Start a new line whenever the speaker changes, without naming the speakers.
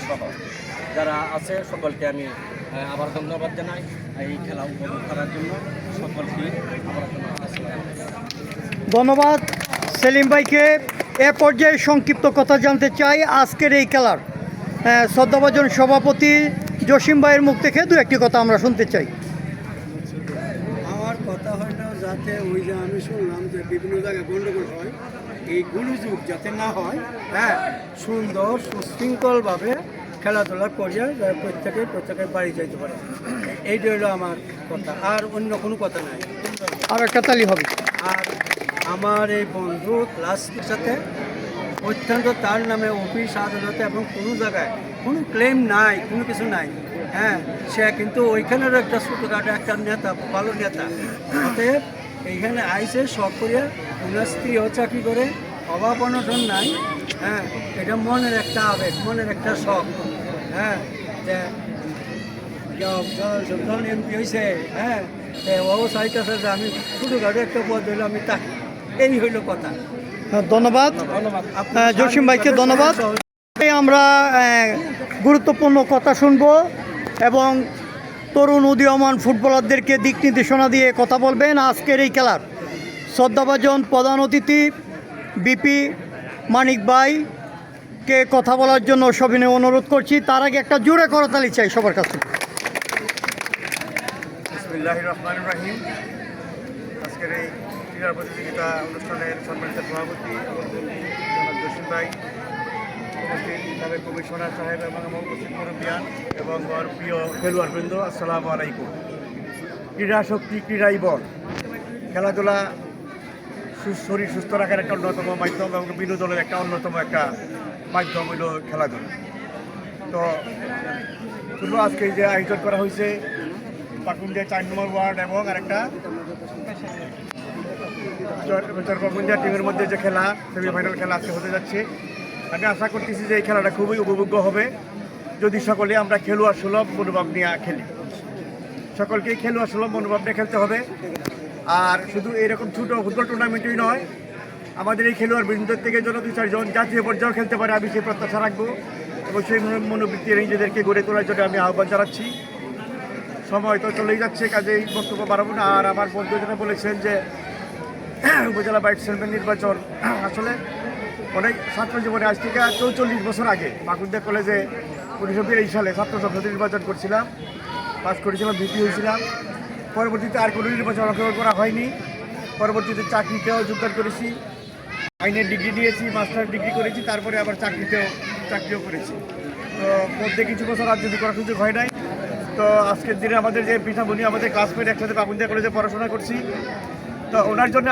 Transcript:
সহ যারা আছে সকলকে আমি আবার ধন্যবাদ জানাই এই খেলা উপভোগ করার জন্য। সকলকে আবার
ধন্যবাদ সেলিম ভাইকে। এ পর্যায়ে সংক্ষিপ্ত কথা জানতে চাই আজকের এই খেলার শ্রদ্ধাভাজন সভাপতি জসিম ভাইয়ের মুখ থেকে দু একটি কথা আমরা শুনতে চাই।
আমার কথা হয় না যাতে ওই যে আমি শুনলাম যে বিভিন্ন জায়গায় গণ্ডগোল হয়, এই গুণযুগ যাতে না হয়, হ্যাঁ, সুন্দর সুশৃঙ্খলভাবে খেলাধুলা করিয়া প্রত্যেকের বাড়ি যাইতে পারে, এইটা হলো আমার কথা, আর অন্য কোনো কথা নাই।
আর একটা তালি হবে।
আর আমার এই বন্ধু ক্লাসের সাথে অত্যন্ত তার নামে অফিস আদালতে এবং কোনো জায়গায় কোনো ক্লেম নাই, কোনো কিছু নাই, হ্যাঁ, সে কিন্তু ওইখানেরও একটা ছোটোখাটো একটা নেতা, ভালো নেতা। অতএব এইখানে আইসে শখ করিয়া ওনার স্ত্রীও চাকরি করে, অভাব অনটন নাই, হ্যাঁ, এটা মনের একটা আবেগ, মনের একটা শখ, হ্যাঁ, যে যখন এমপি হয়েছে, হ্যাঁ, ও চাইতেছে যে আমি ছোটোখাটো একটা পদ হইলে আমি তাকে, এই হইল কথা।
ধন্যবাদ জসিম ভাইকে, ধন্যবাদ। আমরা গুরুত্বপূর্ণ কথা শুনব এবং তরুণ উদীয়মান ফুটবলারদেরকে দিক নির্দেশনা দিয়ে কথা বলবেন আজকের এই খেলার শ্রদ্ধাভাজন প্রধান অতিথি বিপি মানিক ভাইকে কথা বলার জন্য সবিনয় অনুরোধ করছি। তার আগে একটা জোরে করতালি চাই সবার কাছে।
বিসমিল্লাহির রহমানির রহিম। আজকের এই ক্রীড়া প্রতিযোগিতা অনুষ্ঠানের সম্মানিত সভাপতি জসিম ভাই, উপস্থিত সাবেক কমিশনার সাহেব এবং আমার উপস্থিত মুরব্বিয়ান এবং আমার প্রিয় খেলোয়াড়বৃন্দ, আসসালামু আলাইকুম। ক্রীড়া শক্তি, ক্রীড়াই বল। খেলাধুলা শরীর সুস্থ রাখার একটা অন্যতম মাধ্যম এবং বিনোদনের একটা অন্যতম একটা মাধ্যম হইল খেলাধুলা। তো শুধু আজকে যে আয়োজন করা হয়েছে পাকুন্দিয়া 4 নম্বর ওয়ার্ড এবং আরেকটা চরপাকুন্দিয়া টিমের মধ্যে যে খেলা, সেমিফাইনাল খেলা আজকে হতে যাচ্ছে, আমি আশা করতেছি যে এই খেলাটা খুবই উপভোগ্য হবে যদি সকলে আমরা খেলোয়াড় সুলভ মনোভাব নিয়ে খেলি। সকলকেই খেলোয়াড় সুলভ মনোভাব নিয়ে খেলতে হবে। আর শুধু এরকম ছোটো ফুটবল টুর্নামেন্টই নয়, আমাদের এই খেলোয়াড় বৃন্দের থেকে যেন 2-4 জন জাতীয় পর্যায়েও খেলতে পারে, আমি সেই প্রত্যাশা রাখবো এবং সেই মনোবৃত্তি নিজেদেরকে গড়ে তোলার জন্য আমি আহ্বান জানাচ্ছি। সময় তো চলেই যাচ্ছে, কাজেই বক্তব্য বাড়াবো না। আর আমার বন্ধু যেটা বলেছেন যে উপজেলা ভাইস চেয়ারম্যান নির্বাচন, আসলে অনেক ছাত্র জীবনে আজ থেকে 44 বছর আগে পাকুন্দিয়া কলেজে 1982 সালে ছাত্র সংসদ নির্বাচন করছিলাম, পাস করেছিলাম, ভিপি হয়েছিলাম। পরবর্তীতে আর কোনো নির্বাচন অংশগ্রহণ করা হয়নি। পরবর্তীতে চাকরিতেও যোগদান করেছি, আইনের ডিগ্রি নিয়েছি, মাস্টার ডিগ্রি করেছি, তারপরে আবার চাকরিও করেছি। তো মধ্যে কিছু বছর রাজনীতি করার সুযোগ হয় নাই। তো আজকের দিনে আমাদের যে পিঠামণি, আমাদের ক্লাসমেট, একসাথে পাকুন্দিয়া কলেজে পড়াশোনা করছি, তো ওনার জন্য